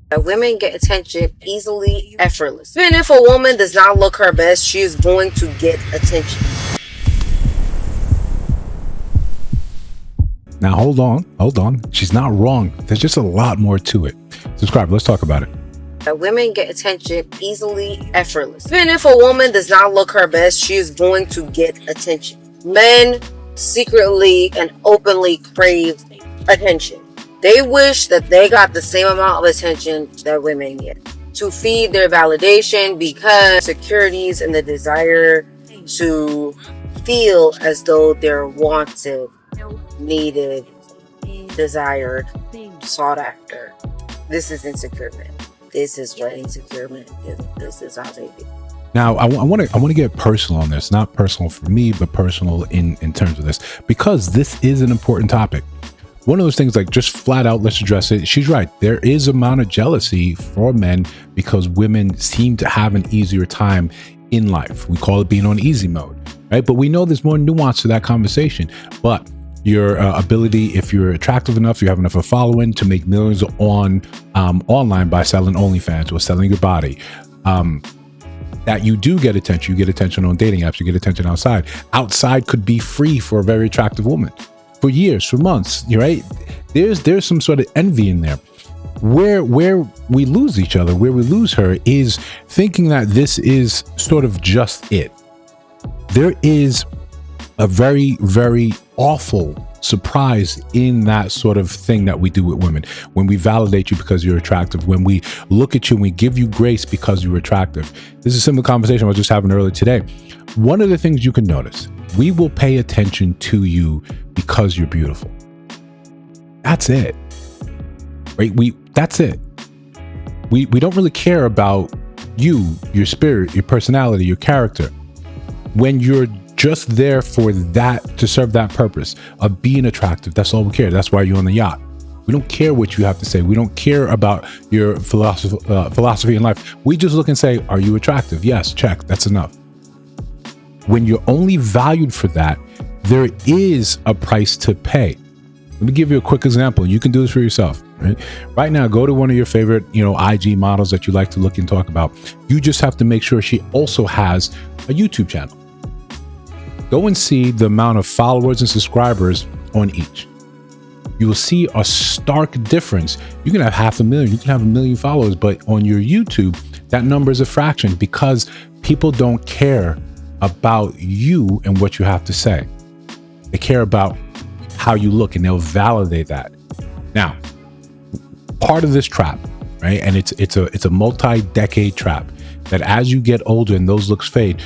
that women get attention easily, effortless. Even if a woman does not look her best, she is going to get attention. Now, hold on. She's not wrong. There's just a lot more to it. Subscribe. Let's talk about it. That women get attention easily, effortless. Even if a woman does not look her best, she is going to get attention. Men secretly and openly crave attention. They wish that they got the same amount of attention that women get to feed their validation, because securities and the desire to feel as though they're wanted, needed, desired, sought after. This is insecure men. This is what insecure men do. This is how they do. Now, I want to get personal on this. Not personal for me, but personal in terms of this, because this is an important topic. One of those things, like, just flat out, let's address it. She's right. There is an amount of jealousy for men because women seem to have an easier time in life. We call it being on easy mode, right? But we know there's more nuance to that conversation. But your ability, if you're attractive enough, you have enough of a following to make millions on online by selling OnlyFans or selling your body, that you do get attention. You get attention on dating apps. You get attention outside. Outside could be free for a very attractive woman for years, for months, right? There's some sort of envy in there. Where we lose each other, where we lose her, is thinking that this is sort of just it. There is a very, very awful surprise in that sort of thing that we do with women. When we validate you because you're attractive, when we look at you and we give you grace because you're attractive. This is a similar conversation I was just having earlier today. One of the things you can notice, we will pay attention to you because you're beautiful. That's it. Right? That's it. We don't really care about you, your spirit, your personality, your character. When you're just there for that, to serve that purpose of being attractive, that's all we care. That's why you're on the yacht. We don't care what you have to say. We don't care about your philosophy in life. We just look and say, are you attractive? Yes, check. That's enough. When you're only valued for that, there is a price to pay. Let me give you a quick example. You can do this for yourself. Right now, go to one of your favorite, IG models that you like to look and talk about. You just have to make sure she also has a YouTube channel. Go and see the amount of followers and subscribers on each. You will see a stark difference. You can have 500,000, you can have 1 million followers, but on your YouTube, that number is a fraction because people don't care about you and what you have to say. They care about how you look, and they'll validate that. Now, part of this trap, right? And it's a multi-decade trap, that as you get older and those looks fade,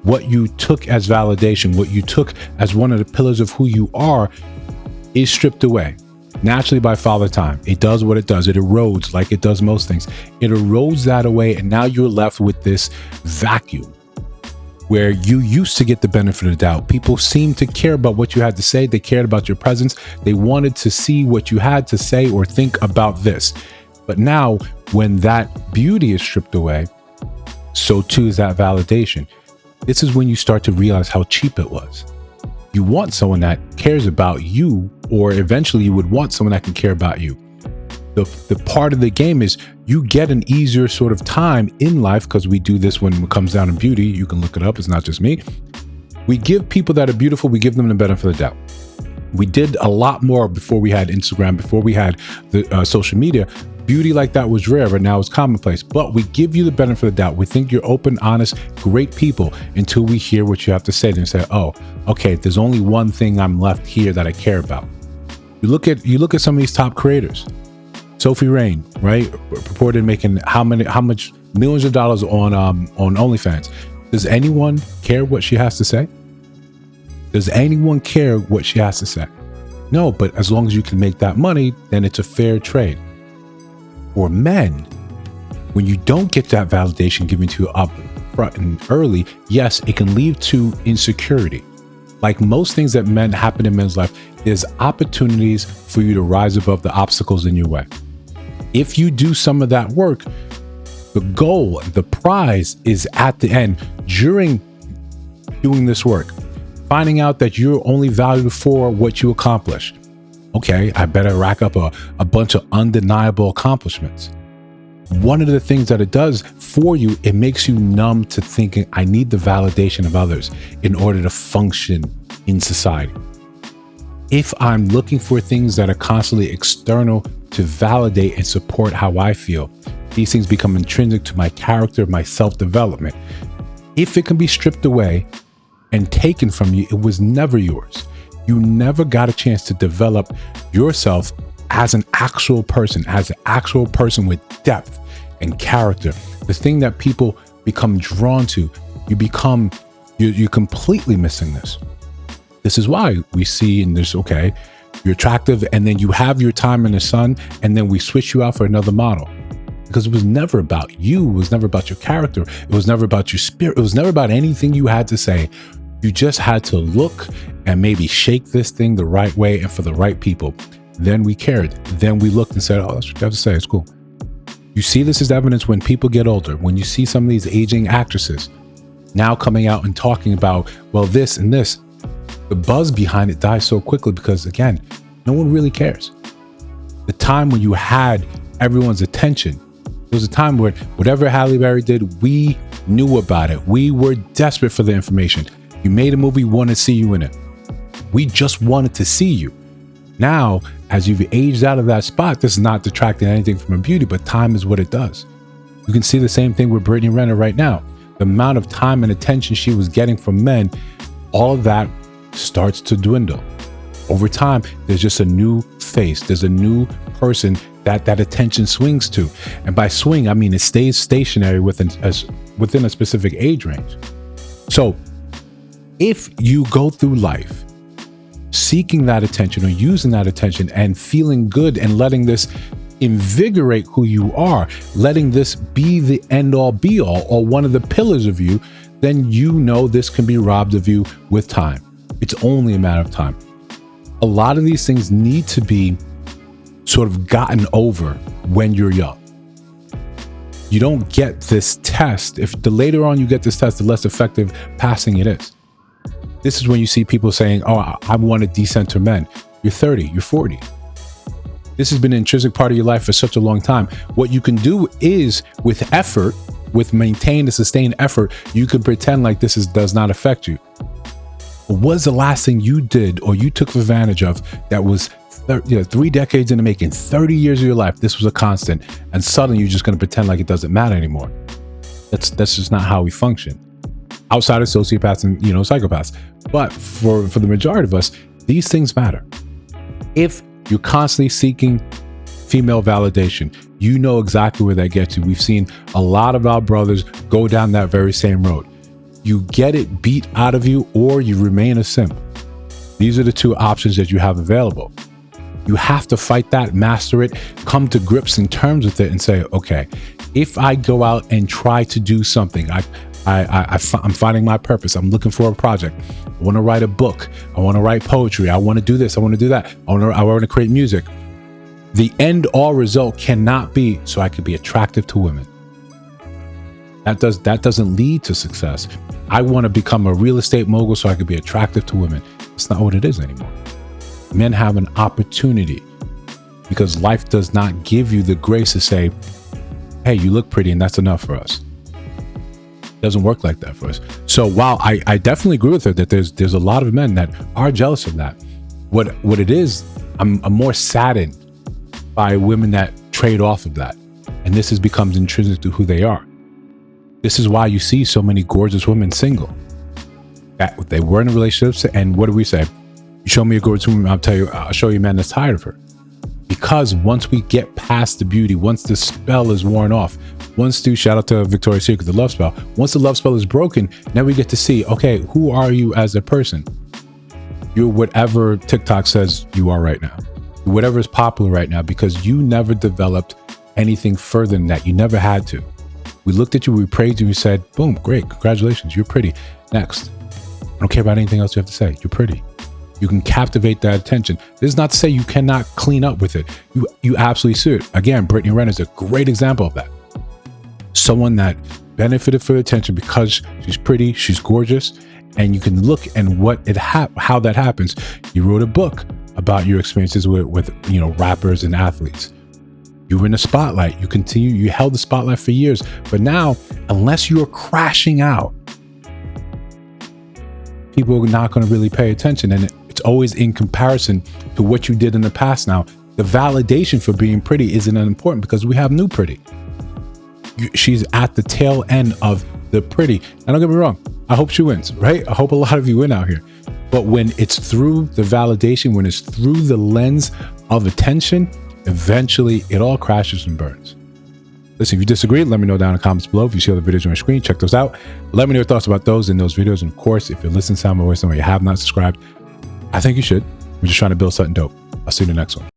what you took as validation, what you took as one of the pillars of who you are, is stripped away naturally by Father Time. It does what it does. It erodes, like it does most things. It erodes that away, and now you're left with this vacuum where you used to get the benefit of the doubt. People seemed to care about what you had to say. They cared about your presence. They wanted to see what you had to say or think about this. But now, when that beauty is stripped away, so too is that validation. This is when you start to realize how cheap it was. You want someone that cares about you, or eventually you would want someone that can care about you. The part of the game is you get an easier sort of time in life, because we do this when it comes down to beauty. You can look it up. It's not just me. We give people that are beautiful, we give them the benefit of the doubt. We did a lot more before we had Instagram, before we had the social media. Beauty like that was rare, but now it's commonplace. But we give you the benefit of the doubt. We think you're open, honest, great people, until we hear what you have to say. Then say, oh, okay, there's only one thing I'm left here that I care about. You look at some of these top creators. Sophie Rain, right? Reported making how much millions of dollars on OnlyFans. Does anyone care what she has to say? Does anyone care what she has to say? No, but as long as you can make that money, then it's a fair trade. For men, when you don't get that validation given to you up front and early, yes, it can lead to insecurity. Like most things that happen in men's life, there's opportunities for you to rise above the obstacles in your way. If you do some of that work, the goal, the prize is at the end, during doing this work, finding out that you're only valued for what you accomplish. Okay, I better rack up a bunch of undeniable accomplishments. One of the things that it does for you, it makes you numb to thinking, I need the validation of others in order to function in society. If I'm looking for things that are constantly external to validate and support how I feel, these things become intrinsic to my character, my self-development. If it can be stripped away and taken from you, it was never yours. You never got a chance to develop yourself as an actual person with depth and character. The thing that people become drawn to, you're completely missing this. This is why we see in this, okay, you're attractive and then you have your time in the sun and then we switch you out for another model. Because it was never about you. It was never about your character. It was never about your spirit. It was never about anything you had to say. You just had to look and maybe shake this thing the right way and for the right people. Then we cared. Then we looked and said, oh, that's what you have to say. It's cool. You see this as evidence when people get older, when you see some of these aging actresses now coming out and talking about, well, this and this. The buzz behind it dies so quickly because, again, no one really cares. The time when you had everyone's attention, there was a time where whatever Halle Berry did, we knew about it. We were desperate for the information. You made a movie, we wanted to see you in it. We just wanted to see you. Now, as you've aged out of that spot, this is not detracting anything from her beauty, but time is what it does. You can see the same thing with Brittany Renner right now. The amount of time and attention she was getting from men, all of that starts to dwindle. Over time, there's just a new face. There's a new person that attention swings to. And by swing, I mean it stays stationary within a specific age range. So if you go through life seeking that attention or using that attention and feeling good and letting this invigorate who you are, letting this be the end all be all or one of the pillars of you, then you know this can be robbed of you with time. It's only a matter of time. A lot of these things need to be sort of gotten over when you're young. You don't get this test. If the later on you get this test, the less effective passing it is. This is when you see people saying, oh, I want to decenter men. You're 30, you're 40. This has been an intrinsic part of your life for such a long time. What you can do is with effort, with maintained and sustained effort, you can pretend like this does not affect you. What was the last thing you did or you took advantage of that was 3 decades in the making, 30 years of your life, this was a constant, and suddenly you're just going to pretend like it doesn't matter anymore? That's just not how we function. Outside of sociopaths and psychopaths. But for the majority of us, these things matter. If you're constantly seeking female validation, you know exactly where that gets you. We've seen a lot of our brothers go down that very same road. You get it beat out of you or you remain a simp. These are the two options that you have available. You have to fight that, master it, come to grips and terms with it and say, okay, if I go out and try to do something, I'm finding my purpose. I'm looking for a project. I want to write a book. I want to write poetry. I want to do this. I want to do that. I want to create music. The end all result cannot be so I could be attractive to women. That doesn't lead to success. I want to become a real estate mogul so I could be attractive to women. It's not what it is anymore. Men have an opportunity because life does not give you the grace to say, hey, you look pretty and that's enough for us. It doesn't work like that for us. So while I definitely agree with her that there's a lot of men that are jealous of that, what it is, I'm more saddened by women that trade off of that. And this becomes intrinsic to who they are. This is why you see so many gorgeous women single. That they were in relationships, and what do we say? You show me a gorgeous woman, I'll show you a man that's tired of her. Because once we get past the beauty, once the spell is worn off, shout out to Victoria's Secret, the love spell. Once the love spell is broken, now we get to see, okay, who are you as a person? You're whatever TikTok says you are right now. You're whatever is popular right now, because you never developed anything further than that. You never had to. We looked at you, we praised you, we said, boom, great, congratulations, you're pretty. Next. I don't care about anything else you have to say. You're pretty. You can captivate that attention. This is not to say you cannot clean up with it. You absolutely should. Again, Brittany Renner is a great example of that. Someone that benefited from attention because she's pretty, she's gorgeous, and you can look and how that happens. You wrote a book about your experiences with rappers and athletes. You were in the spotlight. You held the spotlight for years. But now, unless you're crashing out, people are not going to really pay attention. And it's always in comparison to what you did in the past now. The validation for being pretty isn't important because we have new pretty. She's at the tail end of the pretty. And don't get me wrong, I hope she wins, right? I hope a lot of you win out here. But when it's through the validation, when it's through the lens of attention, eventually it all crashes and burns. Listen, if you disagree, let me know down in the comments below. If you see other videos on your screen, check those out. Let me know your thoughts about those in those videos. And of course, if you're listening to my voice and you have not subscribed, I think you should. We're just trying to build something dope. I'll see you in the next one.